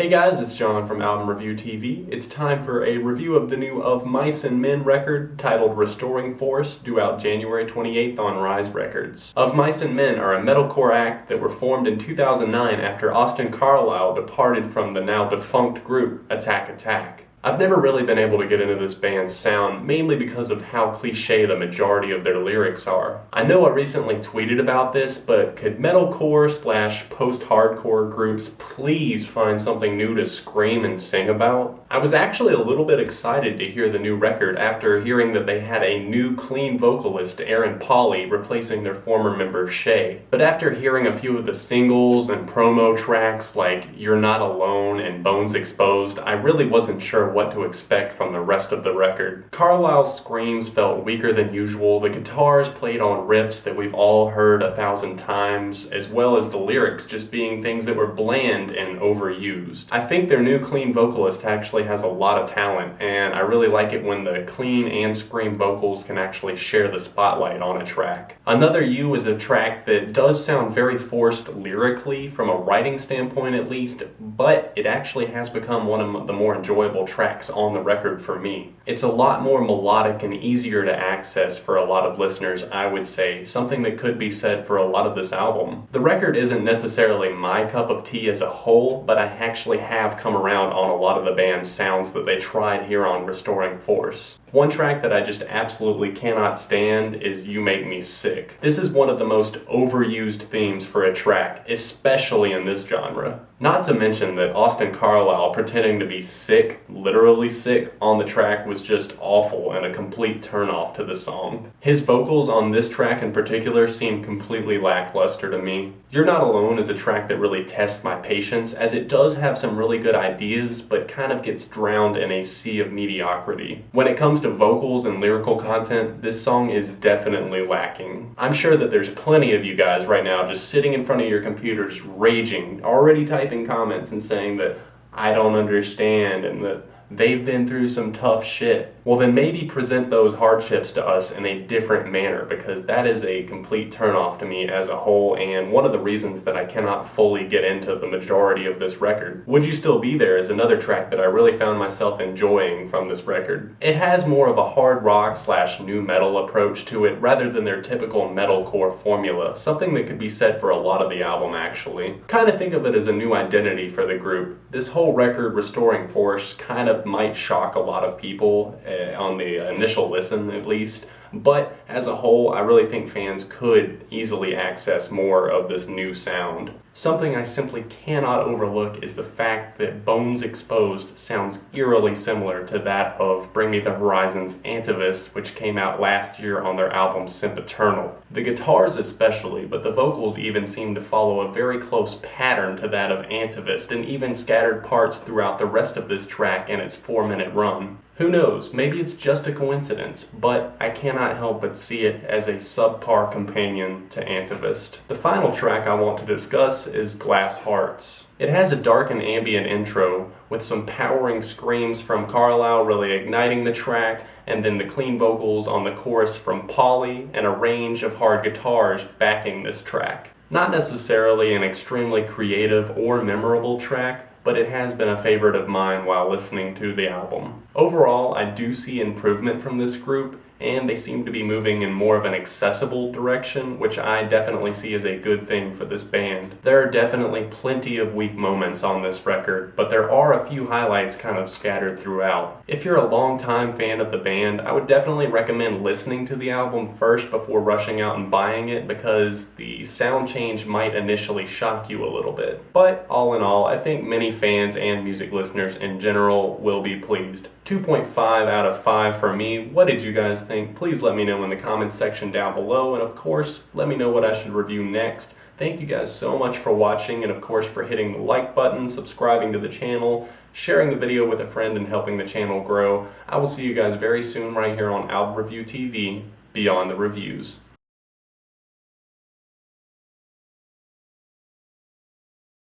Hey guys, it's John from Album Review TV. It's time for a review of the new Of Mice and Men record titled Restoring Force, due out January 28th on Rise Records. Of Mice and Men are a metalcore act that were formed in 2009 after Austin Carlisle departed from the now defunct group Attack Attack. I've never really been able to get into this band's sound, mainly because of how cliche the majority of their lyrics are. I know I recently tweeted about this, but could metalcore / post-hardcore groups please find something new to scream and sing about? I was actually a little bit excited to hear the new record after hearing that they had a new clean vocalist, Aaron Pauley, replacing their former member Shay. But after hearing a few of the singles and promo tracks like You're Not Alone and Bones Exposed, I really wasn't sure what to expect from the rest of the record. Carlisle's screams felt weaker than usual, the guitars played on riffs that we've all heard 1,000 times, as well as the lyrics just being things that were bland and overused. I think their new clean vocalist actually has a lot of talent, and I really like it when the clean and scream vocals can actually share the spotlight on a track. Another You is a track that does sound very forced lyrically, from a writing standpoint at least, but it actually has become one of the more enjoyable tracks on the record for me. It's a lot more melodic and easier to access for a lot of listeners, I would say, something that could be said for a lot of this album. The record isn't necessarily my cup of tea as a whole, but I actually have come around on a lot of the band's sounds that they tried here on Restoring Force. One track that I just absolutely cannot stand is You Make Me Sick. This is one of the most overused themes for a track, especially in this genre. Not to mention that Austin Carlisle pretending to be sick, literally sick, on the track was just awful and a complete turnoff to the song. His vocals on this track in particular seem completely lackluster to me. You're Not Alone is a track that really tests my patience, as it does have some really good ideas, but kind of gets drowned in a sea of mediocrity. When it comes to vocals and lyrical content, this song is definitely lacking. I'm sure that there's plenty of you guys right now just sitting in front of your computers raging, already typing comments and saying that I don't understand and that they've been through some tough shit. Well, then maybe present those hardships to us in a different manner, because that is a complete turnoff to me as a whole, and one of the reasons that I cannot fully get into the majority of this record. Would You Still Be There is another track that I really found myself enjoying from this record. It has more of a hard rock / new metal approach to it rather than their typical metalcore formula, something that could be said for a lot of the album actually. Kind of think of it as a new identity for the group. This whole record, Restoring Force, kind of might shock a lot of people on the initial listen at least, but as a whole I really think fans could easily access more of this new sound. Something I simply cannot overlook is the fact that Bones Exposed sounds eerily similar to that of Bring Me the Horizon's Antivist, which came out last year on their album Sempiternal. The guitars especially, but the vocals even seem to follow a very close pattern to that of Antivist, and even scattered parts throughout the rest of this track and its 4-minute run. Who knows, maybe it's just a coincidence, but I cannot help but see it as a subpar companion to Antivist. The final track I want to discuss is Glass Hearts. It has a dark and ambient intro with some powering screams from Carlisle really igniting the track, and then the clean vocals on the chorus from Pauley and a range of hard guitars backing this track. Not necessarily an extremely creative or memorable track, but it has been a favorite of mine while listening to the album. Overall, I do see improvement from this group, and they seem to be moving in more of an accessible direction, which I definitely see as a good thing for this band. There are definitely plenty of weak moments on this record, but there are a few highlights kind of scattered throughout. If you're a longtime fan of the band, I would definitely recommend listening to the album first before rushing out and buying it, because the sound change might initially shock you a little bit. But all in all, I think many fans and music listeners in general will be pleased. 2.5 out of 5 for me. What did you guys think? Please let me know in the comments section down below, and of course, let me know what I should review next. Thank you guys so much for watching, and of course for hitting the like button, subscribing to the channel, sharing the video with a friend, and helping the channel grow. I will see you guys very soon right here on Album Review TV, Beyond the Reviews.